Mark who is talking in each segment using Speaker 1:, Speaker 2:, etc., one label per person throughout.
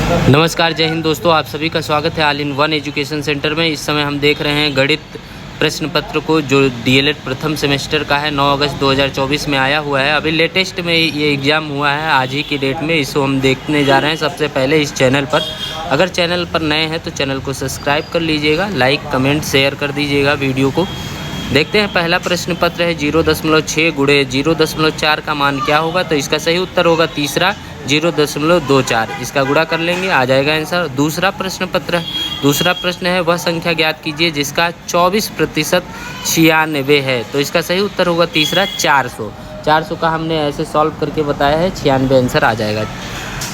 Speaker 1: नमस्कार, जय हिंद दोस्तों। आप सभी का स्वागत है all in one education centre में। इस समय हम देख रहे हैं गणित प्रश्न पत्र को, जो डीएलएड प्रथम सेमेस्टर का है। 9 अगस्त 2024 में आया हुआ है। अभी लेटेस्ट में ये एग्ज़ाम हुआ है आज ही की डेट में। इसको हम देखने जा रहे हैं सबसे पहले इस चैनल पर। अगर चैनल पर नए हैं तो चैनल को सब्सक्राइब कर लीजिएगा, लाइक कमेंट शेयर कर दीजिएगा वीडियो को। देखते हैं, पहला प्रश्न पत्र है 0.6 गुणे 0.4 का मान क्या होगा। तो इसका सही उत्तर होगा तीसरा 0.24। इसका गुणा कर लेंगे, आ जाएगा आंसर। दूसरा प्रश्न पत्र है, दूसरा प्रश्न है वह संख्या ज्ञात कीजिए जिसका 24% 96 है। तो इसका सही उत्तर होगा तीसरा 400। 400 का हमने ऐसे सॉल्व करके बताया है, 96 आंसर आ जाएगा।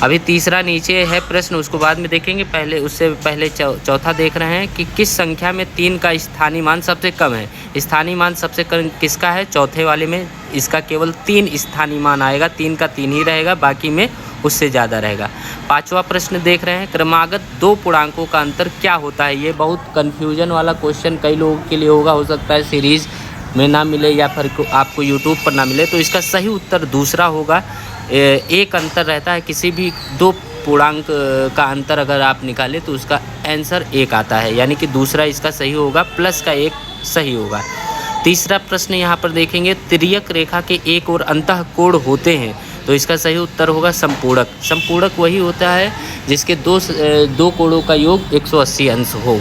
Speaker 1: अभी तीसरा नीचे है प्रश्न, उसको बाद में देखेंगे। पहले उससे पहले चौथा देख रहे हैं कि किस संख्या में 3 का स्थानीय मान सबसे कम है। स्थानीय मान सबसे कम किसका है? चौथे वाले में इसका केवल 3 स्थानीय मान आएगा। 3 का 3 ही रहेगा, बाकी में उससे ज़्यादा रहेगा। पांचवा प्रश्न देख रहे हैं, क्रमागत 2 पूर्णांकों का अंतर क्या होता है। ये बहुत कन्फ्यूजन वाला क्वेश्चन कई लोगों के लिए होगा, हो सकता है सीरीज़ में ना मिले या फिर आपको यूट्यूब पर ना मिले। तो इसका सही उत्तर दूसरा होगा। एक अंतर रहता है, किसी भी 2 पूर्णांक का अंतर अगर आप निकालें तो उसका आंसर 1 आता है, यानी कि दूसरा इसका सही होगा, प्लस का 1 सही होगा। तीसरा प्रश्न यहाँ पर देखेंगे, तिर्यक रेखा के एक और अंतःकोण होते हैं। तो इसका सही उत्तर होगा संपूरक। संपूरक वही होता है जिसके दो कोणों का योग 180 अंश हो।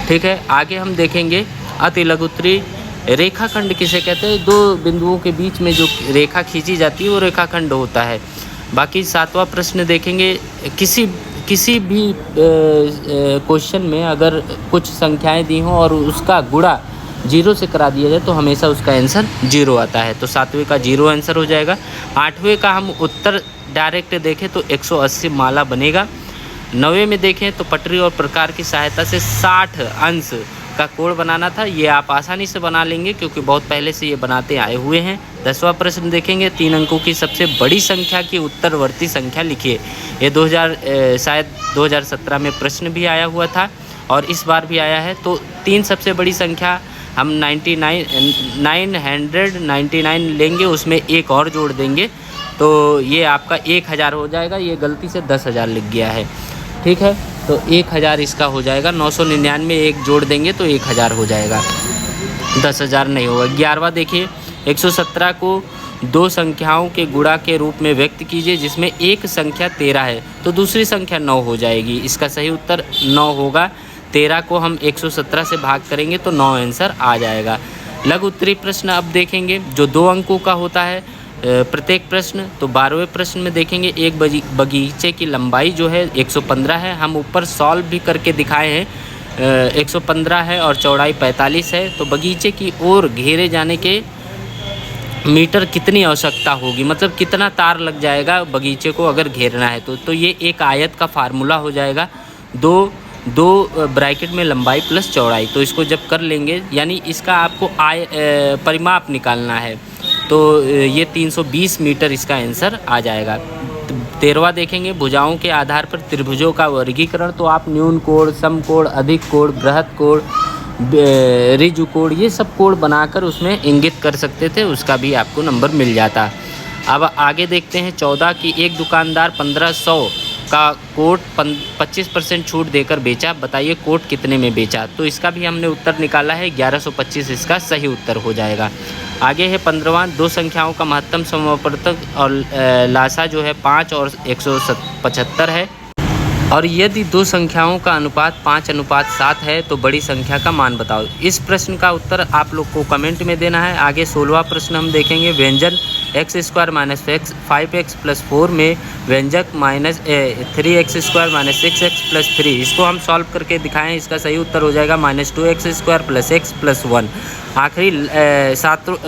Speaker 1: ठीक है, आगे हम देखेंगे अतिलघुत्री रेखाखंड किसे कहते हैं। 2 बिंदुओं के बीच में जो रेखा खींची जाती है वो रेखाखंड होता है। बाकी 7वां प्रश्न देखेंगे, किसी भी क्वेश्चन में अगर कुछ संख्याएं दी हों और उसका गुणा 0 से करा दिया जाए तो हमेशा उसका आंसर 0 आता है। तो 7वें का 0 आंसर हो जाएगा। 8वें का हम उत्तर डायरेक्ट देखें तो 180 माला बनेगा। 9वें में देखें तो पटरी और प्रकार की सहायता से 60 अंश का कोण बनाना था। ये आप आसानी से बना लेंगे क्योंकि बहुत पहले से ये बनाते आए हुए हैं। 10वां प्रश्न देखेंगे, 3 अंकों की सबसे बड़ी संख्या की उत्तरवर्ती संख्या लिखिए। ये शायद 2017 में प्रश्न भी आया हुआ था और इस बार भी आया है। तो 3 सबसे बड़ी संख्या हम 999 लेंगे, उसमें 1 और जोड़ देंगे तो ये आपका 1000 हो जाएगा। ये गलती से 10,000 लिख गया है। ठीक है, तो 1000 इसका हो जाएगा। 999 1 जोड़ देंगे तो 1000 हो जाएगा, 10,000 नहीं होगा। 11वां देखिए, 117 को 2 संख्याओं के गुणा के रूप में व्यक्त कीजिए जिसमें एक संख्या 13 है तो दूसरी संख्या 9 हो जाएगी। इसका सही उत्तर 9 होगा। 13 को हम 117 से भाग करेंगे तो 9 आंसर आ जाएगा। लघु उत्तरीय प्रश्न अब देखेंगे जो 2 अंकों का होता है प्रत्येक प्रश्न। तो 12वें प्रश्न में देखेंगे, एक बगीचे की लंबाई जो है 115 है। हम ऊपर सॉल्व भी करके दिखाए हैं। 115 है और चौड़ाई 45 है। तो बगीचे की ओर घेरे जाने के मीटर कितनी आवश्यकता होगी, मतलब कितना तार लग जाएगा बगीचे को अगर घेरना है तो ये एक आयत का फार्मूला हो जाएगा। दो ब्रैकेट में लंबाई प्लस चौड़ाई। तो इसको जब कर लेंगे, यानी इसका आपको परिमाप निकालना है, तो ये 320 मीटर इसका आंसर आ जाएगा। 13वां देखेंगे, भुजाओं के आधार पर त्रिभुजों का वर्गीकरण। तो आप न्यून कोण, समकोण, अधिक कोण, बृहद कोण, ऋजु कोण, ये सब कोण बनाकर उसमें इंगित कर सकते थे, उसका भी आपको नंबर मिल जाता। अब आगे देखते हैं 14 की एक दुकानदार 1500 का कोट 25% छूट देकर बेचा। बताइए कोट कितने में बेचा। तो इसका भी हमने उत्तर निकाला है, 1125 इसका सही उत्तर हो जाएगा। आगे है 15वां, 2 संख्याओं का महत्तम समापवर्तक और लासा जो है 5 और 175 है। और यदि 2 संख्याओं का अनुपात 5:7 है तो बड़ी संख्या का मान बताओ। इस प्रश्न का उत्तर आप लोग को कमेंट में देना है। आगे 16वां प्रश्न हम देखेंगे, व्यंजन x² - 5x + 4 में व्यंजक -3x² - 6x + 3। इसको हम सॉल्व करके दिखाएं। इसका सही उत्तर हो जाएगा -2x² + x + 1। आखिरी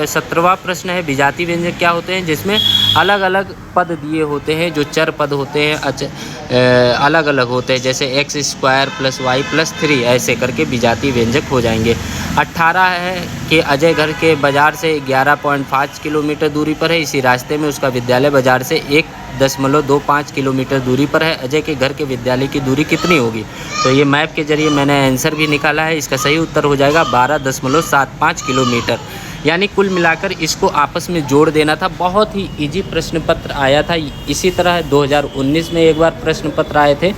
Speaker 1: 17वां प्रश्न है, विजातीय व्यंजक क्या होते हैं, जिसमें अलग अलग पद दिए होते हैं, जो चर पद होते हैं अलग अलग होते हैं, जैसे x² + y + 3 ऐसे करके विजातीय व्यंजक हो जाएंगे। 18 है कि अजय घर के बाज़ार से 11.5 किलोमीटर दूरी पर है। इसी रास्ते में उसका विद्यालय बाज़ार से 1.25 किलोमीटर दूरी पर है। अजय के घर के विद्यालय की दूरी कितनी होगी। तो ये मैप के जरिए मैंने आंसर भी निकाला है। इसका सही उत्तर हो जाएगा 12.75 किलोमीटर। यानी कुल मिलाकर इसको आपस में जोड़ देना था। बहुत ही इजी प्रश्न पत्र आया था। इसी तरह 2019 में एक बार प्रश्न पत्र आए थे।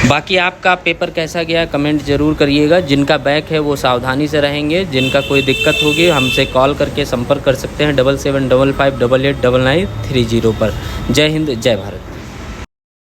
Speaker 1: बाकी आपका पेपर कैसा गया कमेंट ज़रूर करिएगा। जिनका बैक है वो सावधानी से रहेंगे, जिनका कोई दिक्कत होगी हमसे कॉल करके संपर्क कर सकते हैं 7755588930 पर। जय हिंद, जय भारत।